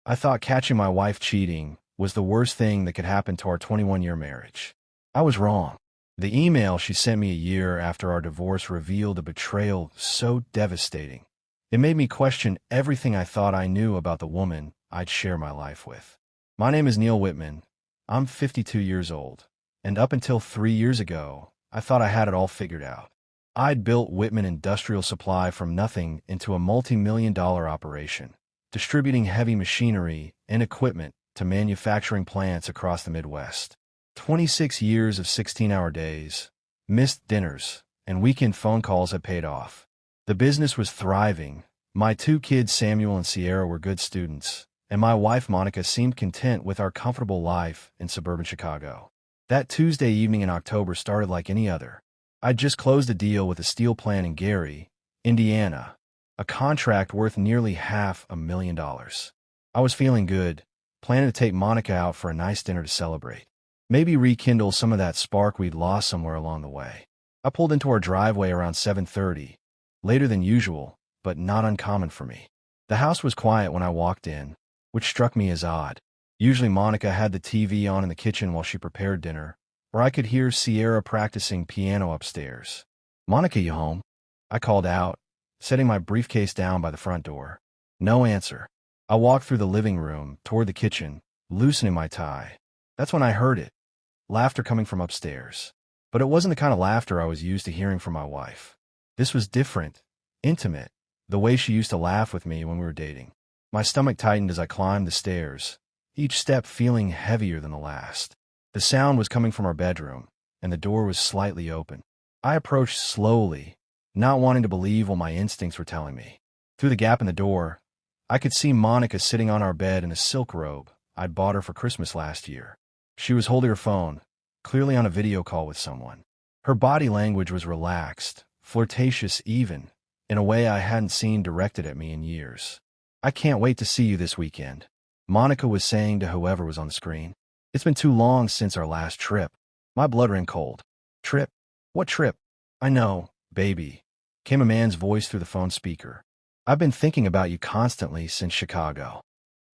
I thought catching my wife cheating was the worst thing that could happen to our 21-year marriage. I was wrong. The email she sent me a year after our divorce revealed a betrayal so devastating. It made me question everything I thought I knew about the woman I'd share my life with. My name is Neil Whitman. I'm 52 years old, and up until 3 years ago, I thought I had it all figured out. I'd built Whitman Industrial Supply from nothing into a multi-million-dollar operation, distributing heavy machinery and equipment to manufacturing plants across the Midwest. 26 years of 16-hour days, missed dinners, and weekend phone calls had paid off. The business was thriving. My 2 kids, Samuel and Sierra, were good students, and my wife, Monica, seemed content with our comfortable life in suburban Chicago. That Tuesday evening in October started like any other. I'd just closed a deal with a steel plant in Gary, Indiana, a contract worth nearly $500,000. I was feeling good, planning to take Monica out for a nice dinner to celebrate. Maybe rekindle some of that spark we'd lost somewhere along the way. I pulled into our driveway around 7:30, later than usual, but not uncommon for me. The house was quiet when I walked in, which struck me as odd. Usually Monica had the TV on in the kitchen while she prepared dinner, or I could hear Sierra practicing piano upstairs. "Monica, you home?" I called out, setting my briefcase down by the front door. No answer. I walked through the living room, toward the kitchen, loosening my tie. That's when I heard it. Laughter coming from upstairs. But it wasn't the kind of laughter I was used to hearing from my wife. This was different, intimate, the way she used to laugh with me when we were dating. My stomach tightened as I climbed the stairs, each step feeling heavier than the last. The sound was coming from our bedroom, and the door was slightly open. I approached slowly, not wanting to believe what my instincts were telling me. Through the gap in the door, I could see Monica sitting on our bed in a silk robe I'd bought her for Christmas last year. She was holding her phone, clearly on a video call with someone. Her body language was relaxed, flirtatious even, in a way I hadn't seen directed at me in years. "I can't wait to see you this weekend," Monica was saying to whoever was on the screen. "It's been too long since our last trip." My blood ran cold. "Trip? What trip?" "I know, baby," came a man's voice through the phone speaker. "I've been thinking about you constantly since Chicago."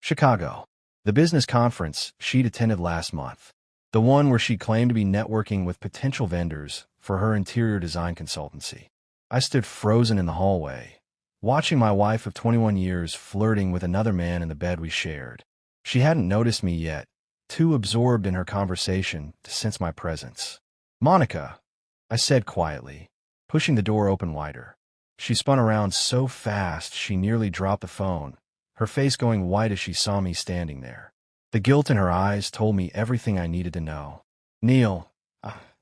Chicago. The business conference she'd attended last month. The one where she claimed to be networking with potential vendors for her interior design consultancy. I stood frozen in the hallway, watching my wife of 21 years flirting with another man in the bed we shared. She hadn't noticed me yet, too absorbed in her conversation to sense my presence. "Monica," I said quietly, pushing the door open wider. She spun around so fast she nearly dropped the phone, her face going white as she saw me standing there. The guilt in her eyes told me everything I needed to know. "Neil,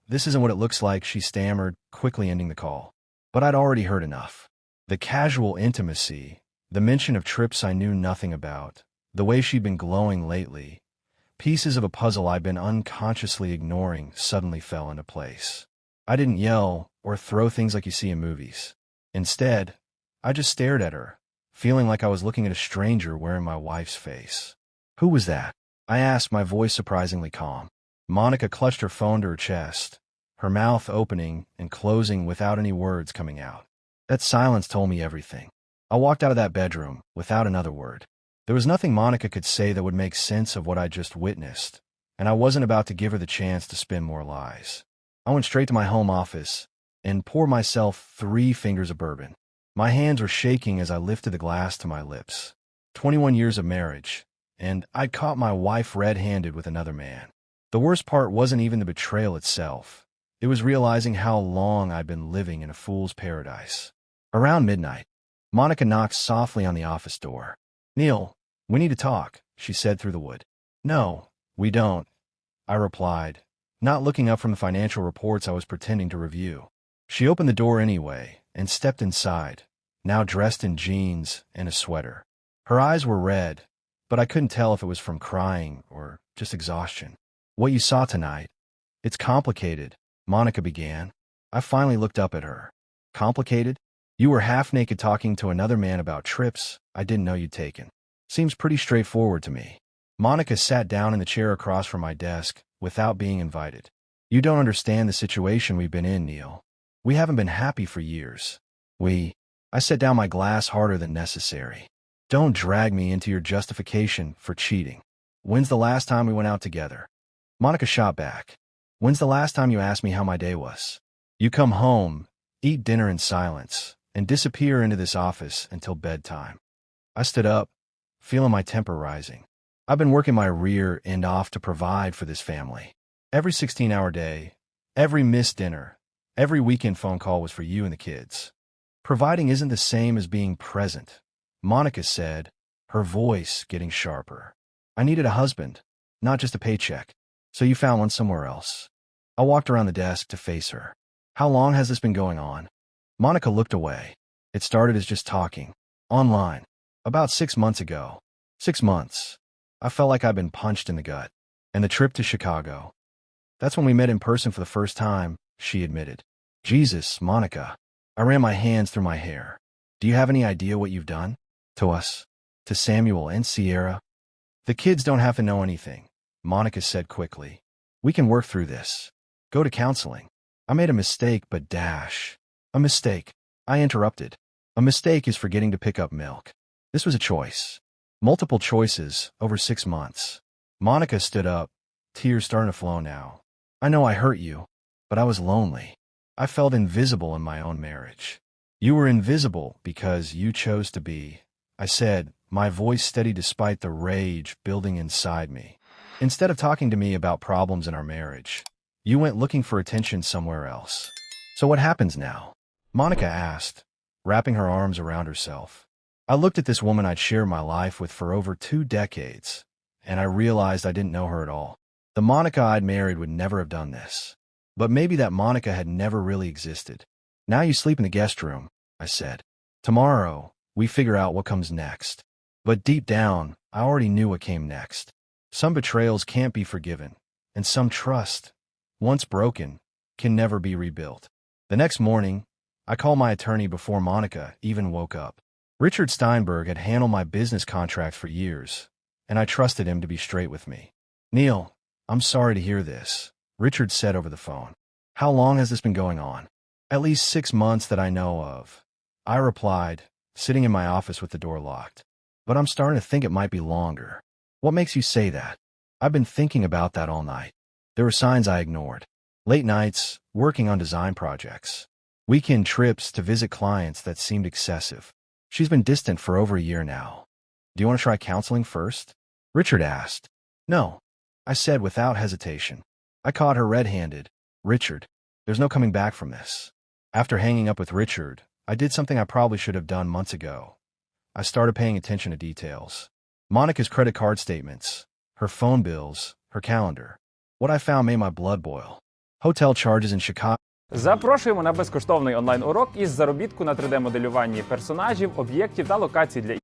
this isn't what it looks like," she stammered, quickly ending the call. But I'd already heard enough. The casual intimacy, the mention of trips I knew nothing about, the way she'd been glowing lately, pieces of a puzzle I'd been unconsciously ignoring suddenly fell into place. I didn't yell or throw things like you see in movies. Instead, I just stared at her, feeling like I was looking at a stranger wearing my wife's face. "Who was that?" I asked, my voice surprisingly calm. Monica clutched her phone to her chest, her mouth opening and closing without any words coming out. That silence told me everything. I walked out of that bedroom without another word. There was nothing Monica could say that would make sense of what I just witnessed, and I wasn't about to give her the chance to spin more lies. I went straight to my home office and poured myself 3 fingers of bourbon. My hands were shaking as I lifted the glass to my lips. 21 years of marriage, and I'd caught my wife red-handed with another man. The worst part wasn't even the betrayal itself. It was realizing how long I'd been living in a fool's paradise. Around midnight, Monica knocked softly on the office door. "Neil, we need to talk," she said through the wood. "No, we don't," I replied, not looking up from the financial reports I was pretending to review. She opened the door anyway and stepped inside, now dressed in jeans and a sweater. Her eyes were red, but I couldn't tell if it was from crying or just exhaustion. "What you saw tonight, it's complicated," Monica began. I finally looked up at her. "Complicated? You were half-naked talking to another man about trips I didn't know you'd taken. Seems pretty straightforward to me." Monica sat down in the chair across from my desk without being invited. "You don't understand the situation we've been in, Neil. We haven't been happy for years. I set down my glass harder than necessary. Don't drag me into your justification for cheating. When's the last time we went out together? Monica shot back. When's the last time you asked me how my day was? You come home, eat dinner in silence, and disappear into this office until bedtime. I stood up, feeling my temper rising. I've been working my rear end off to provide for this family. Every 16-hour day, every missed dinner, every weekend phone call was for you and the kids. Providing isn't the same as being present, Monica said, her voice getting sharper. I needed a husband, not just a paycheck. So you found one somewhere else. I walked around the desk to face her. How long has this been going on? Monica looked away. It started as just talking. Online. About 6 months ago. 6 months. I felt like I'd been punched in the gut. And the trip to Chicago. That's when we met in person for the first time, she admitted. Jesus, Monica. I ran my hands through my hair. Do you have any idea what you've done? To us? To Samuel and Sierra? The kids don't have to know anything, Monica said quickly. We can work through this. Go to counseling. I made a mistake, but dash. A mistake. I interrupted. A mistake is forgetting to pick up milk. This was a choice. Multiple choices over 6 months. Monica stood up, tears starting to flow now. I know I hurt you, but I was lonely. I felt invisible in my own marriage. You were invisible because you chose to be, I said, my voice steady despite the rage building inside me. Instead of talking to me about problems in our marriage, you went looking for attention somewhere else. So what happens now? Monica asked, wrapping her arms around herself. I looked at this woman I'd shared my life with for over 2 decades, and I realized I didn't know her at all. The Monica I'd married would never have done this. But maybe that Monica had never really existed. Now you sleep in the guest room, I said. Tomorrow, we figure out what comes next. But deep down, I already knew what came next. Some betrayals can't be forgiven, and some trust, once broken, can never be rebuilt. The next morning, I called my attorney before Monica even woke up. Richard Steinberg had handled my business contracts for years, and I trusted him to be straight with me. Neil, I'm sorry to hear this, Richard said over the phone. How long has this been going on? At least 6 months that I know of. I replied, sitting in my office with the door locked. But I'm starting to think it might be longer. What makes you say that? I've been thinking about that all night. There were signs I ignored. Late nights, working on design projects. Weekend trips to visit clients that seemed excessive. She's been distant for over a year now. Do you want to try counseling first? Richard asked. No, I said without hesitation. I caught her red-handed. Richard, there's no coming back from this. After hanging up with Richard, I did something I probably should have done months ago. I started paying attention to details. Monica's credit card statements, her phone bills, her calendar. What I found made my blood boil. Hotel charges in Chicago. Запрошуємо на безкоштовний онлайн-урок із заробітку на 3D-моделюванні персонажів, об'єктів та локацій для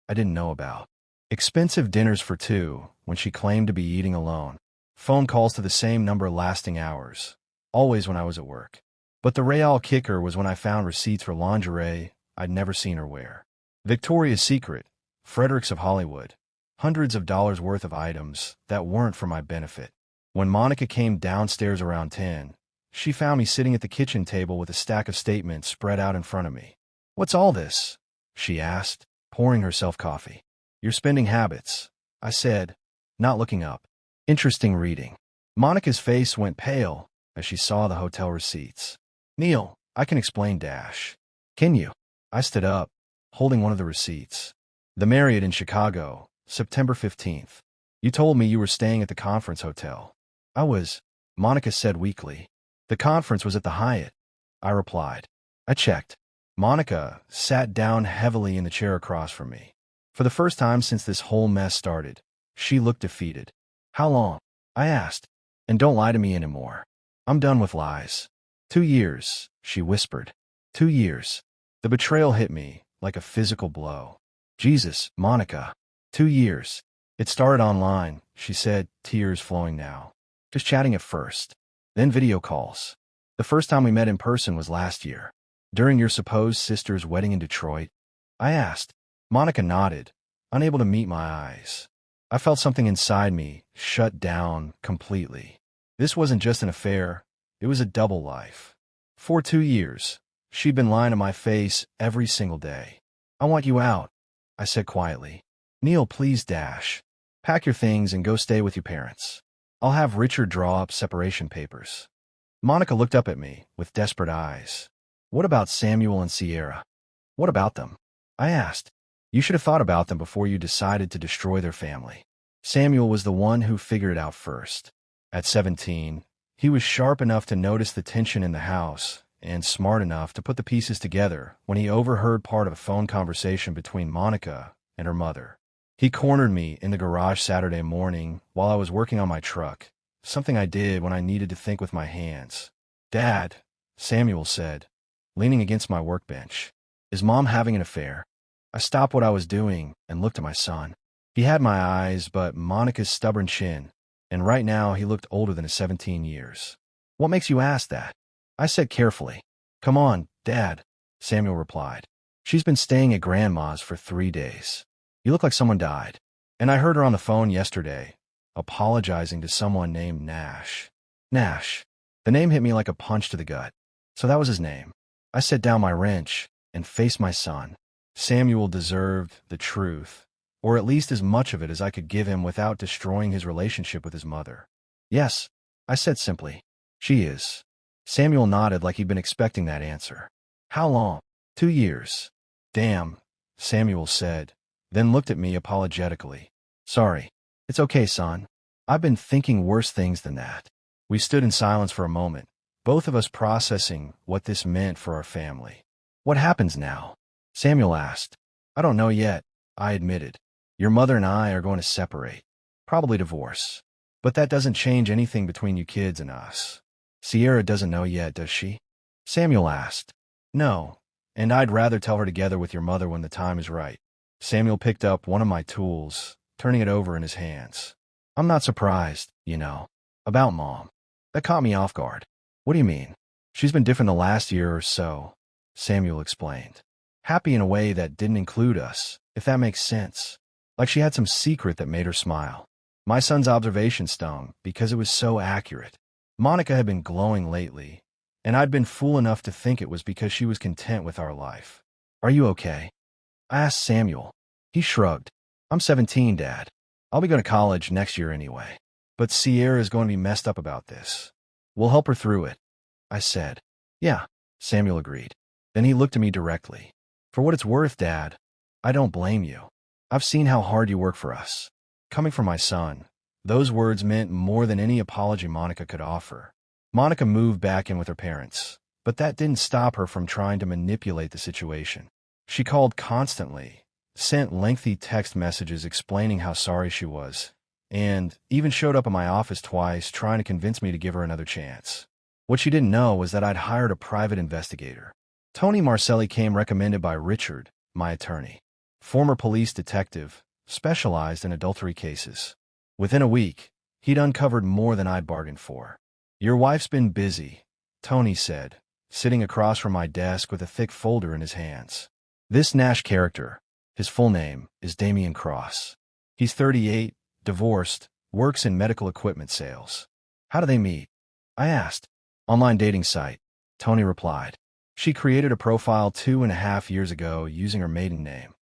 I didn't know about. Expensive dinners for 2 when she claimed to be eating alone. Phone calls to the same number lasting hours. Always when I was at work. But the real kicker was when I found receipts for lingerie I'd never seen her wear. Victoria's Secret, Fredericks of Hollywood. Hundreds of dollars worth of items that weren't for my benefit. When Monica came downstairs around 10, she found me sitting at the kitchen table with a stack of statements spread out in front of me. What's all this? She asked, pouring herself coffee. Your spending habits, I said, not looking up. Interesting reading. Monica's face went pale as she saw the hotel receipts. Neil, I can explain dash. Can you? I stood up, holding one of the receipts. The Marriott in Chicago, September 15th. You told me you were staying at the conference hotel. I was, Monica said weakly. The conference was at the Hyatt, I replied. I checked. Monica sat down heavily in the chair across from me. For the first time since this whole mess started, she looked defeated. How long? I asked. And don't lie to me anymore. I'm done with lies. 2 years, she whispered. 2 years. The betrayal hit me like a physical blow. Jesus, Monica. 2 years. It started online, she said, tears flowing now. Just chatting at first. Then video calls. The first time we met in person was last year. During your supposed sister's wedding in Detroit. I asked. Monica nodded, unable to meet my eyes. I felt something inside me shut down completely. This wasn't just an affair, it was a double life. For 2 years, she'd been lying to my face every single day. I want you out. I said quietly. Neil, please dash. Pack your things and go stay with your parents. I'll have Richard draw up separation papers. Monica looked up at me with desperate eyes. What about Samuel and Sierra? What about them? I asked. You should have thought about them before you decided to destroy their family. Samuel was the one who figured it out first. At 17, he was sharp enough to notice the tension in the house and smart enough to put the pieces together when he overheard part of a phone conversation between Monica and her mother. He cornered me in the garage Saturday morning while I was working on my truck, something I did when I needed to think with my hands. Dad, Samuel said, leaning against my workbench, is Mom having an affair? I stopped what I was doing and looked at my son. He had my eyes, but Monica's stubborn chin, and right now he looked older than his 17 years. What makes you ask that? I said carefully. Come on, Dad, Samuel replied. She's been staying at Grandma's for 3 days. You look like someone died. And I heard her on the phone yesterday, apologizing to someone named Nash. Nash. The name hit me like a punch to the gut. So that was his name. I set down my wrench and faced my son. Samuel deserved the truth, or at least as much of it as I could give him without destroying his relationship with his mother. Yes, I said simply. She is. Samuel nodded like he'd been expecting that answer. How long? 2 years. Damn, Samuel said, then looked at me apologetically. Sorry. It's okay, son. I've been thinking worse things than that. We stood in silence for a moment, both of us processing what this meant for our family. What happens now? Samuel asked. I don't know yet, I admitted. Your mother and I are going to separate. Probably divorce. But that doesn't change anything between you kids and us. Sierra doesn't know yet, does she? Samuel asked. No, and I'd rather tell her together with your mother when the time is right. Samuel picked up one of my tools, turning it over in his hands. I'm not surprised, about Mom. That caught me off guard. What do you mean? She's been different the last year or so, Samuel explained. Happy in a way that didn't include us, if that makes sense. Like she had some secret that made her smile. My son's observation stung because it was so accurate. Monica had been glowing lately, and I'd been fool enough to think it was because she was content with our life. Are you okay? I asked Samuel. He shrugged. I'm 17, Dad. I'll be going to college next year anyway. But Sierra is going to be messed up about this. We'll help her through it, I said. Yeah, Samuel agreed. Then he looked at me directly. For what it's worth, Dad, I don't blame you. I've seen how hard you work for us. Coming from my son, those words meant more than any apology Monica could offer. Monica moved back in with her parents, but that didn't stop her from trying to manipulate the situation. She called constantly, sent lengthy text messages explaining how sorry she was, and even showed up at my office twice trying to convince me to give her another chance. What she didn't know was that I'd hired a private investigator. Tony Marcelli came recommended by Richard, my attorney. Former police detective, specialized in adultery cases. Within a week, he'd uncovered more than I'd bargained for. Your wife's been busy, Tony said, sitting across from my desk with a thick folder in his hands. This Nash character, his full name, is Damian Cross. He's 38, divorced, works in medical equipment sales. How do they meet? I asked. Online dating site, Tony replied. She created a profile 2.5 years ago using her maiden name.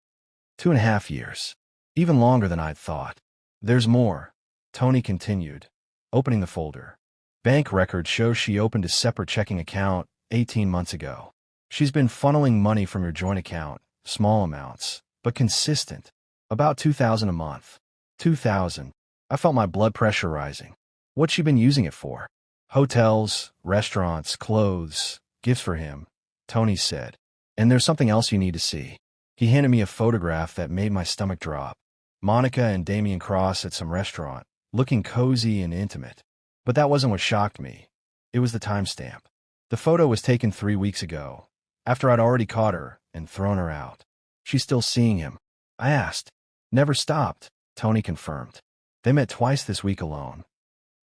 2.5 years. Even longer than I'd thought. There's more, Tony continued, opening the folder. Bank records show she opened a separate checking account 18 months ago. She's been funneling money from your joint account, small amounts, but consistent. About $2,000 a month. $2,000. I felt my blood pressure rising. What's she been using it for? Hotels, restaurants, clothes, gifts for him, Tony said. And there's something else you need to see. He handed me a photograph that made my stomach drop. Monica and Damian Cross at some restaurant, looking cozy and intimate. But that wasn't what shocked me. It was the timestamp. The photo was taken 3 weeks ago, after I'd already caught her and thrown her out. She's still seeing him. I asked. Never stopped, Tony confirmed. They met twice this week alone.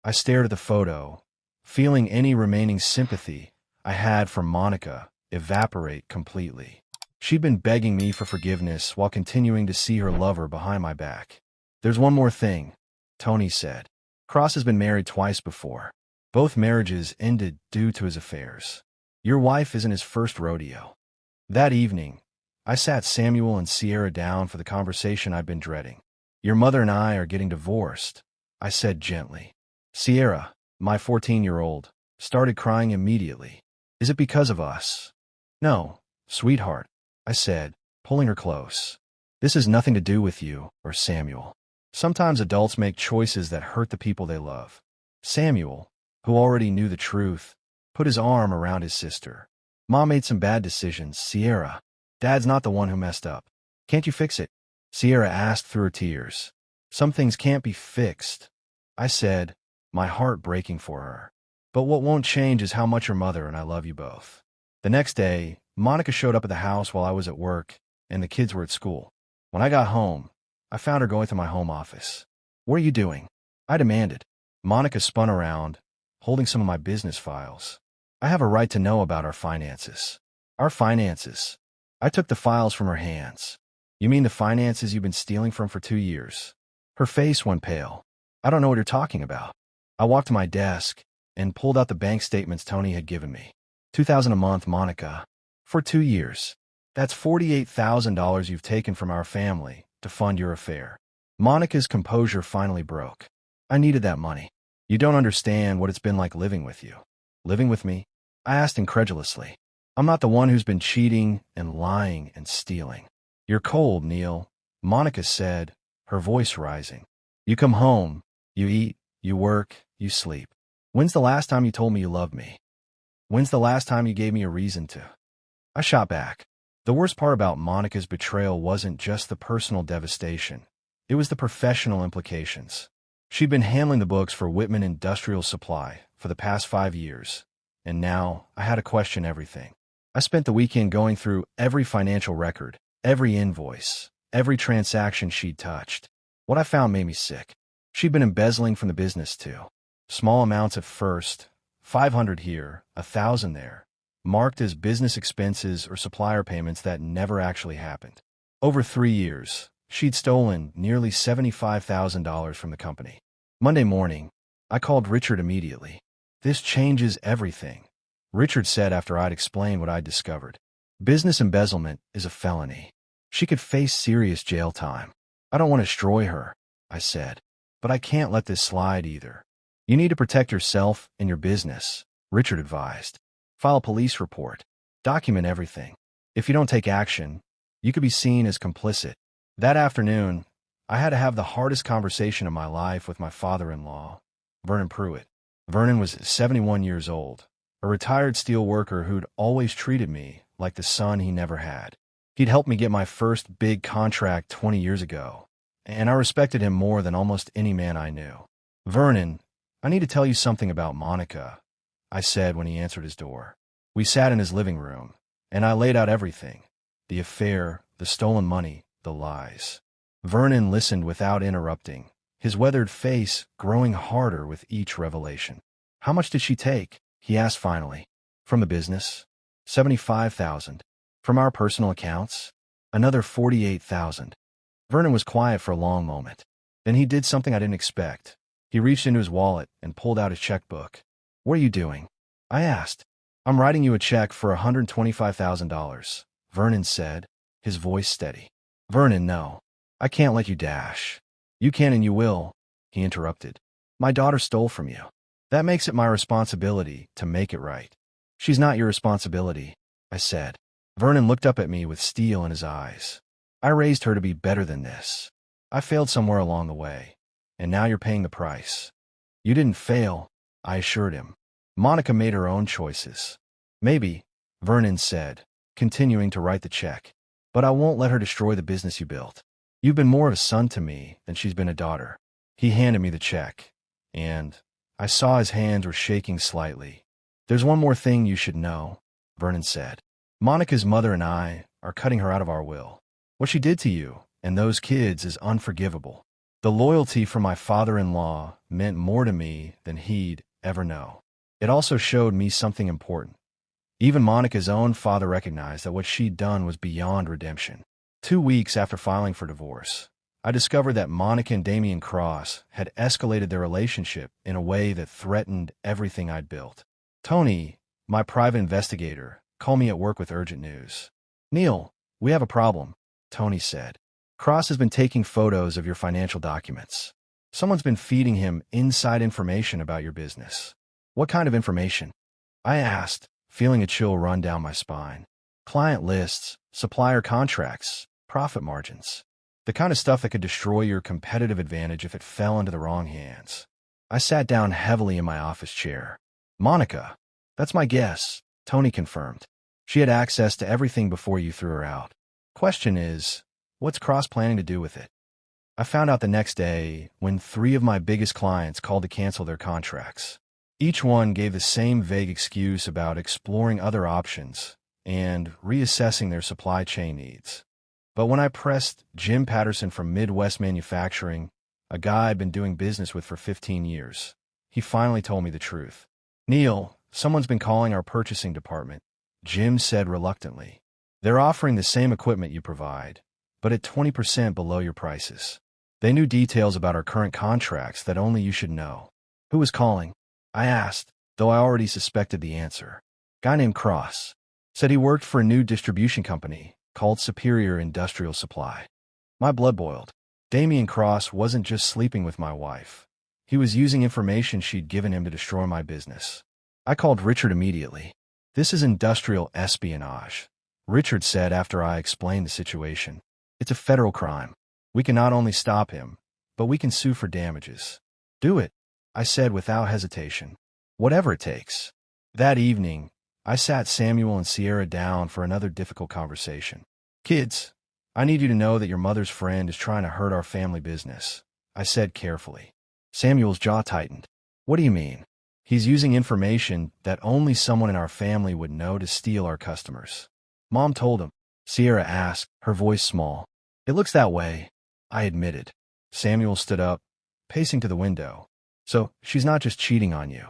I stared at the photo, feeling any remaining sympathy I had for Monica evaporate completely. She'd been begging me for forgiveness while continuing to see her lover behind my back. There's one more thing, Tony said. Cross has been married twice before. Both marriages ended due to his affairs. Your wife isn't his first rodeo. That evening, I sat Samuel and Sierra down for the conversation I'd been dreading. Your mother and I are getting divorced, I said gently. Sierra, my 14-year-old, started crying immediately. Is it because of us? No, sweetheart, I said, pulling her close. This has nothing to do with you or Samuel. Sometimes adults make choices that hurt the people they love. Samuel, who already knew the truth, put his arm around his sister. Mom made some bad decisions, Sierra. Dad's not the one who messed up. Can't you fix it? Sierra asked through her tears. Some things can't be fixed, I said, my heart breaking for her. But what won't change is how much your mother and I love you both. The next day, Monica showed up at the house while I was at work, and the kids were at school. When I got home, I found her going to my home office. What are you doing? I demanded. Monica spun around, holding some of my business files. I have a right to know about our finances. Our finances. I took the files from her hands. You mean the finances you've been stealing from for 2 years? Her face went pale. I don't know what you're talking about. I walked to my desk and pulled out the bank statements Tony had given me. $2,000 a month, Monica. For 2 years. That's $48,000 you've taken from our family to fund your affair. Monica's composure finally broke. I needed that money. You don't understand what it's been like living with you. Living with me? I asked incredulously. I'm not the one who's been cheating and lying and stealing. You're cold, Neil, Monica said, her voice rising. You come home, you eat, you work, you sleep. When's the last time you told me you loved me? When's the last time you gave me a reason to? I shot back. The worst part about Monica's betrayal wasn't just the personal devastation. It was the professional implications. She'd been handling the books for Whitman Industrial Supply for the past 5 years, and now I had to question everything. I spent the weekend going through every financial record, every invoice, every transaction she'd touched. What I found made me sick. She'd been embezzling from the business too. Small amounts at first, $500 here, $1,000 there, marked as business expenses or supplier payments that never actually happened. Over 3 years, she'd stolen nearly $75,000 from the company. Monday morning, I called Richard immediately. This changes everything, Richard said after I'd explained what I'd discovered. Business embezzlement is a felony. She could face serious jail time. I don't want to destroy her, I said, but I can't let this slide either. You need to protect yourself and your business, Richard advised. File a police report. Document everything. If you don't take action, you could be seen as complicit. That afternoon, I had to have the hardest conversation of my life with my father-in-law, Vernon Pruitt. Vernon was 71 years old, a retired steel worker who'd always treated me like the son he never had. He'd helped me get my first big contract 20 years ago, and I respected him more than almost any man I knew. Vernon, I need to tell you something about Monica, I said when he answered his door. We sat in his living room, and I laid out everything. The affair, the stolen money, the lies. Vernon listened without interrupting, his weathered face growing harder with each revelation. How much did she take? He asked finally. From the business? $75,000. From our personal accounts? Another $48,000. Vernon was quiet for a long moment. Then he did something I didn't expect. He reached into his wallet and pulled out his checkbook. What are you doing? I asked. I'm writing you a check for $125,000, Vernon said, his voice steady. Vernon, no. I can't let you dash. You can and you will, he interrupted. My daughter stole from you. That makes it my responsibility to make it right. She's not your responsibility, I said. Vernon looked up at me with steel in his eyes. I raised her to be better than this. I failed somewhere along the way, and now you're paying the price. You didn't fail, I assured him. Monica made her own choices. Maybe, Vernon said, continuing to write the check. But I won't let her destroy the business you built. You've been more of a son to me than she's been a daughter. He handed me the check, and I saw his hands were shaking slightly. There's one more thing you should know, Vernon said. Monica's mother and I are cutting her out of our will. What she did to you and those kids is unforgivable. The loyalty from my father-in-law meant more to me than he'd ever know. It also showed me something important. Even Monica's own father recognized that what she'd done was beyond redemption. 2 weeks after filing for divorce, I discovered that Monica and Damian Cross had escalated their relationship in a way that threatened everything I'd built. Tony, my private investigator, called me at work with urgent news. Neil, We have a problem, Tony said. Cross has been taking photos of your financial documents. Someone's been feeding him inside information about your business. What kind of information? I asked, feeling a chill run down my spine. Client lists, supplier contracts, profit margins. The kind of stuff that could destroy your competitive advantage if it fell into the wrong hands. I sat down heavily in my office chair. Monica. That's my guess, Tony confirmed. She had access to everything before you threw her out. Question is, what's Cross planning to do with it? I found out the next day when 3 of my biggest clients called to cancel their contracts. Each one gave the same vague excuse about exploring other options and reassessing their supply chain needs. But when I pressed Jim Patterson from Midwest Manufacturing, a guy I'd been doing business with for 15 years, he finally told me the truth. Neil, someone's been calling our purchasing department, Jim said reluctantly. They're offering the same equipment you provide, but at 20% below your prices. They knew details about our current contracts that only you should know. Who was calling? I asked, though I already suspected the answer. Guy named Cross. Said he worked for a new distribution company called Superior Industrial Supply. My blood boiled. Damian Cross wasn't just sleeping with my wife. He was using information she'd given him to destroy my business. I called Richard immediately. This is industrial espionage, Richard said after I explained the situation. It's a federal crime. We can not only stop him, but we can sue for damages. Do it, I said without hesitation. Whatever it takes. That evening, I sat Samuel and Sierra down for another difficult conversation. Kids, I need you to know that your mother's friend is trying to hurt our family business, I said carefully. Samuel's jaw tightened. What do you mean? He's using information that only someone in our family would know to steal our customers. Mom told him, Sierra asked, her voice small. It looks that way, I admitted. Samuel stood up, pacing to the window. So, she's not just cheating on you.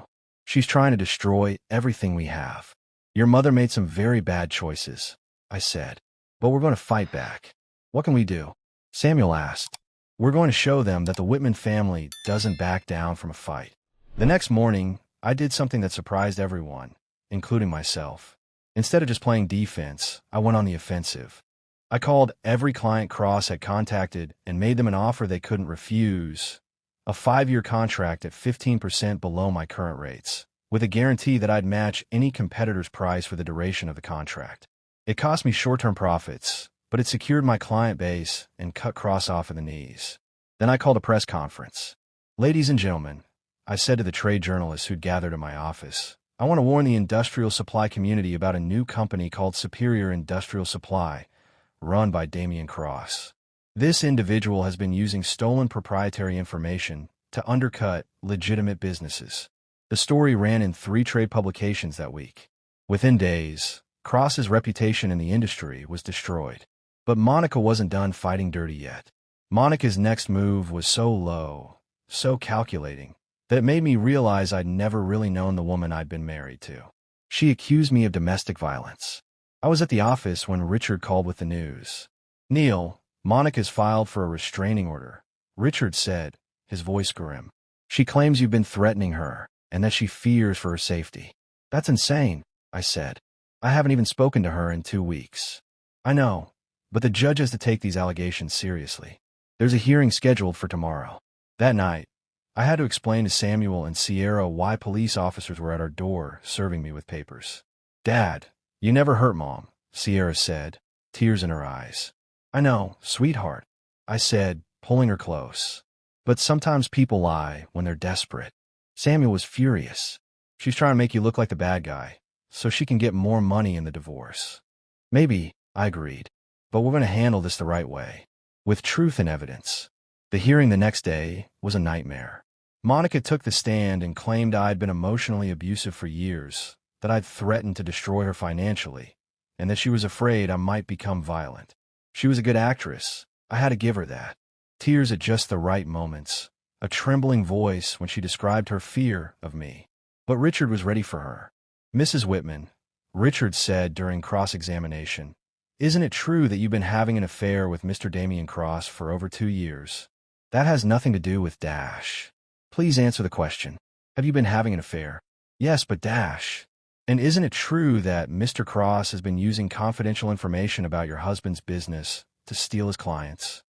She's trying to destroy everything we have. Your mother made some very bad choices, I said. But we're going to fight back. What can we do? Samuel asked. We're going to show them that the Whitman family doesn't back down from a fight. The next morning, I did something that surprised everyone, including myself. Instead of just playing defense, I went on the offensive. I called every client Cross had contacted and made them an offer they couldn't refuse. A 5-year contract at 15% below my current rates, with a guarantee that I'd match any competitor's price for the duration of the contract. It cost me short-term profits, but it secured my client base and cut Cross off at the knees. Then I called a press conference. Ladies and gentlemen, I said to the trade journalists who'd gathered in my office, I want to warn the industrial supply community about a new company called Superior Industrial Supply, run by Damian Cross. This individual has been using stolen proprietary information to undercut legitimate businesses. The story ran in 3 trade publications that week. Within days, Cross's reputation in the industry was destroyed. But Monica wasn't done fighting dirty yet. Monica's next move was so low, so calculating, that it made me realize I'd never really known the woman I'd been married to. She accused me of domestic violence. I was at the office when Richard called with the news. Neil, Monica's filed for a restraining order, Richard said, his voice grim. She claims you've been threatening her, and that she fears for her safety. That's insane, I said. I haven't even spoken to her in 2 weeks. I know, but the judge has to take these allegations seriously. There's a hearing scheduled for tomorrow. That night, I had to explain to Samuel and Sierra why police officers were at our door serving me with papers. Dad, you never hurt Mom, Sierra said, tears in her eyes. I know, sweetheart, I said, pulling her close. But sometimes people lie when they're desperate. Samuel was furious. She's trying to make you look like the bad guy, so she can get more money in the divorce. Maybe, I agreed, but we're going to handle this the right way, with truth and evidence. The hearing the next day was a nightmare. Monica took the stand and claimed I'd been emotionally abusive for years, that I'd threatened to destroy her financially, and that she was afraid I might become violent. She was a good actress. I had to give her that. Tears at just the right moments, a trembling voice when she described her fear of me. But Richard was ready for her. Mrs. Whitman, Richard said during cross-examination, isn't it true that you've been having an affair with Mr. Damian Cross for over 2 years? That has nothing to do with Dash. Please answer the question. Have you been having an affair? Yes, but Dash. And isn't it true that Mr. Cross has been using confidential information about your husband's business to steal his clients?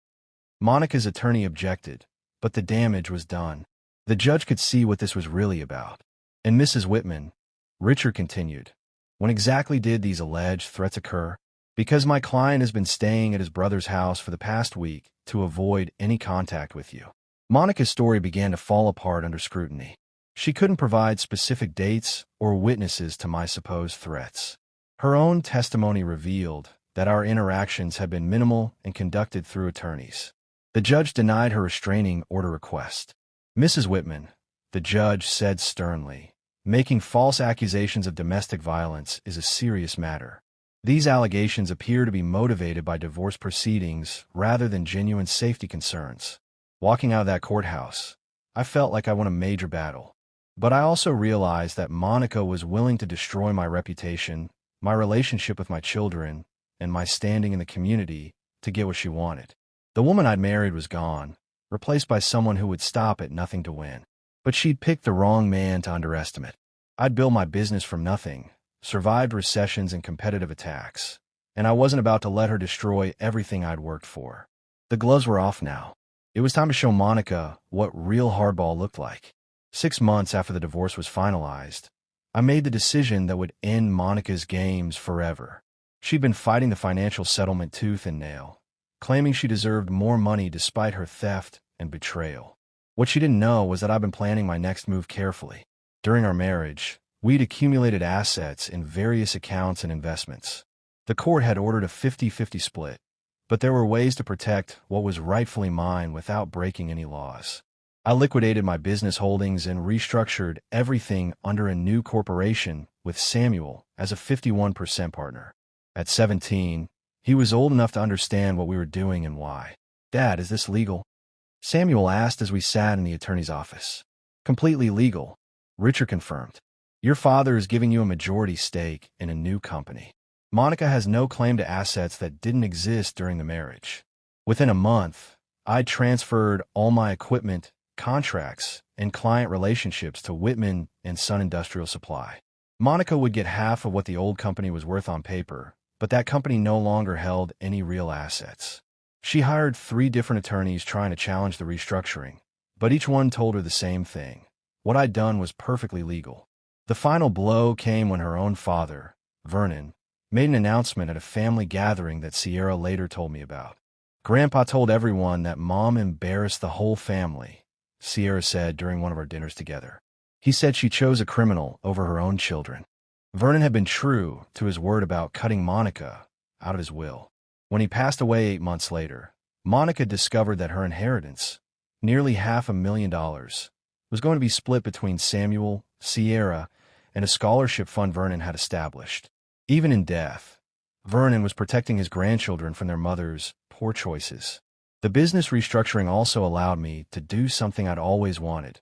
Monica's attorney objected, but the damage was done. The judge could see what this was really about. And Mrs. Whitman, Richard continued, when exactly did these alleged threats occur? Because my client has been staying at his brother's house for the past week to avoid any contact with you. Monica's story began to fall apart under scrutiny. She couldn't provide specific dates or witnesses to my supposed threats. Her own testimony revealed that our interactions had been minimal and conducted through attorneys. The judge denied her restraining order request. Mrs. Whitman, the judge said sternly, making false accusations of domestic violence is a serious matter. These allegations appear to be motivated by divorce proceedings rather than genuine safety concerns. Walking out of that courthouse, I felt like I won a major battle. But I also realized that Monica was willing to destroy my reputation, my relationship with my children, and my standing in the community to get what she wanted. The woman I'd married was gone, replaced by someone who would stop at nothing to win. But she'd picked the wrong man to underestimate. I'd built my business from nothing, survived recessions and competitive attacks, and I wasn't about to let her destroy everything I'd worked for. The gloves were off now. It was time to show Monica what real hardball looked like. 6 months after the divorce was finalized, I made the decision that would end Monica's games forever. She'd been fighting the financial settlement tooth and nail, claiming she deserved more money despite her theft and betrayal. What she didn't know was that I'd been planning my next move carefully. During our marriage, we'd accumulated assets in various accounts and investments. The court had ordered a 50-50 split, but there were ways to protect what was rightfully mine without breaking any laws. I liquidated my business holdings and restructured everything under a new corporation with Samuel as a 51% partner. At 17, he was old enough to understand what we were doing and why. "Dad, is this legal?" Samuel asked as we sat in the attorney's office. "Completely legal," Richard confirmed. "Your father is giving you a majority stake in a new company. Monica has no claim to assets that didn't exist during the marriage." Within a month, I transferred all my equipment, contracts, and client relationships to Whitman and Son Industrial Supply. Monica would get half of what the old company was worth on paper, but that company no longer held any real assets. She hired 3 different attorneys trying to challenge the restructuring, but each one told her the same thing. What I'd done was perfectly legal. The final blow came when her own father, Vernon, made an announcement at a family gathering that Sierra later told me about. "Grandpa told everyone that Mom embarrassed the whole family," Sierra said during one of our dinners together. "He said she chose a criminal over her own children." Vernon had been true to his word about cutting Monica out of his will. When he passed away 8 months later, Monica discovered that her inheritance, nearly $500,000, was going to be split between Samuel, Sierra, and a scholarship fund Vernon had established. Even in death, Vernon was protecting his grandchildren from their mother's poor choices. The business restructuring also allowed me to do something I'd always wanted: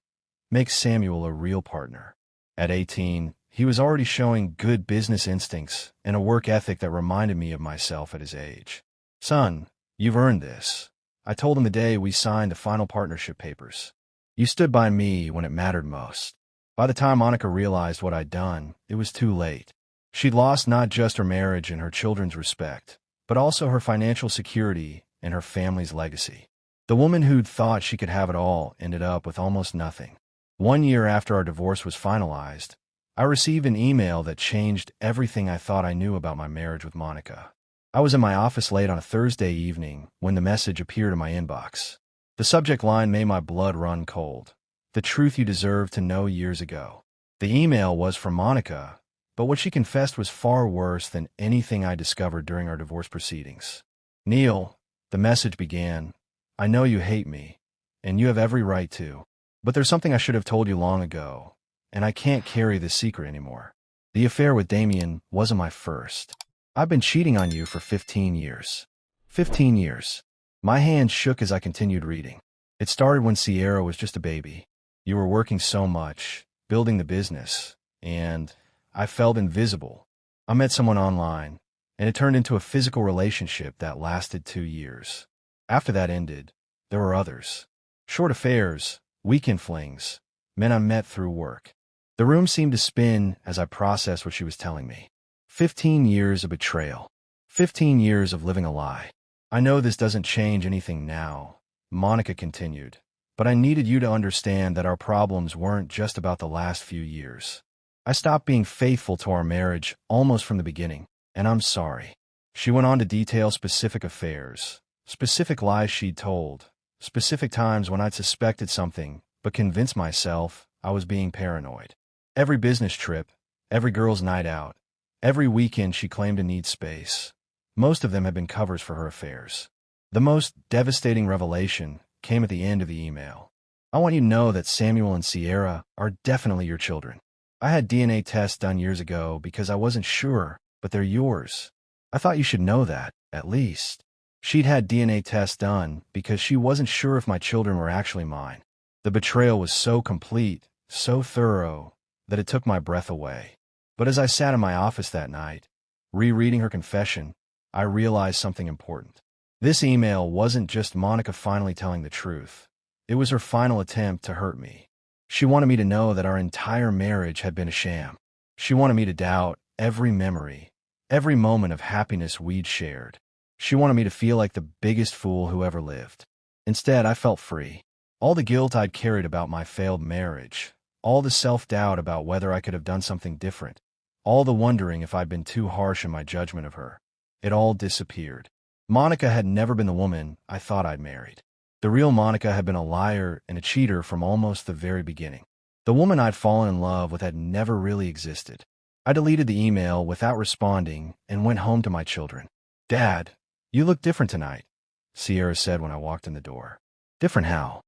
make Samuel a real partner. At 18, he was already showing good business instincts and a work ethic that reminded me of myself at his age. "Son, you've earned this," I told him the day we signed the final partnership papers. "You stood by me when it mattered most." By the time Monica realized what I'd done, it was too late. She'd lost not just her marriage and her children's respect, but also her financial security and her family's legacy. The woman who'd thought she could have it all ended up with almost nothing. 1 year after our divorce was finalized, I received an email that changed everything I thought I knew about my marriage with Monica. I was in my office late on a Thursday evening when the message appeared in my inbox. The subject line made my blood run cold. "The truth you deserved to know years ago." The email was from Monica, but what she confessed was far worse than anything I discovered during our divorce proceedings. "Neil," the message began, "I know you hate me, and you have every right to. But there's something I should have told you long ago, and I can't carry this secret anymore. The affair with Damien wasn't my first. I've been cheating on you for 15 years. 15 years. My hands shook as I continued reading. It started when Sierra was just a baby. You were working so much, building the business, and I felt invisible. I met someone online, and it turned into a physical relationship that lasted 2 years. After that ended, there were others. Short affairs, weekend flings, men I met through work. The room seemed to spin as I processed what she was telling me. 15 years of betrayal. 15 years of living a lie. I know this doesn't change anything now, Monica continued, but I needed you to understand that our problems weren't just about the last few years. I stopped being faithful to our marriage almost from the beginning, and I'm sorry. She went on to detail specific affairs, specific lies she'd told, specific times when I'd suspected something, but convinced myself I was being paranoid. Every business trip, every girl's night out, every weekend she claimed to need space. Most of them had been covers for her affairs. The most devastating revelation came at the end of the email. I want you to know that Samuel and Sierra are definitely your children. I had DNA tests done years ago because I wasn't sure, but they're yours. I thought you should know that, at least. She'd had DNA tests done because she wasn't sure if my children were actually mine. The betrayal was so complete, so thorough, that it took my breath away. But as I sat in my office that night, rereading her confession, I realized something important. This email wasn't just Monica finally telling the truth. It was her final attempt to hurt me. She wanted me to know that our entire marriage had been a sham. She wanted me to doubt every memory, every moment of happiness we'd shared. She wanted me to feel like the biggest fool who ever lived. Instead, I felt free. All the guilt I'd carried about my failed marriage, all the self-doubt about whether I could have done something different, all the wondering if I'd been too harsh in my judgment of her, it all disappeared. Monica had never been the woman I thought I'd married. The real Monica had been a liar and a cheater from almost the very beginning. The woman I'd fallen in love with had never really existed. I deleted the email without responding and went home to my children. "Dad, you look different tonight," Sierra said when I walked in the door. "Different how?"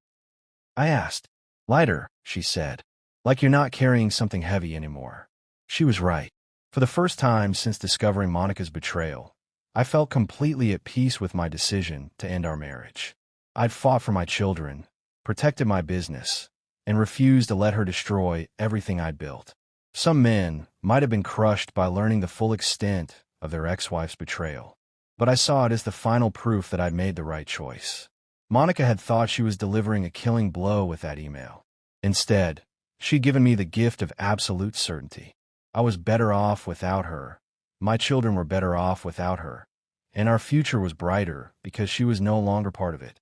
I asked. "Lighter," she said. "Like you're not carrying something heavy anymore." She was right. For the first time since discovering Monica's betrayal, I felt completely at peace with my decision to end our marriage. I'd fought for my children, protected my business, and refused to let her destroy everything I'd built. Some men might have been crushed by learning the full extent of their ex-wife's betrayal, but I saw it as the final proof that I'd made the right choice. Monica had thought she was delivering a killing blow with that email. Instead, she'd given me the gift of absolute certainty. I was better off without her. My children were better off without her. And our future was brighter because she was no longer part of it.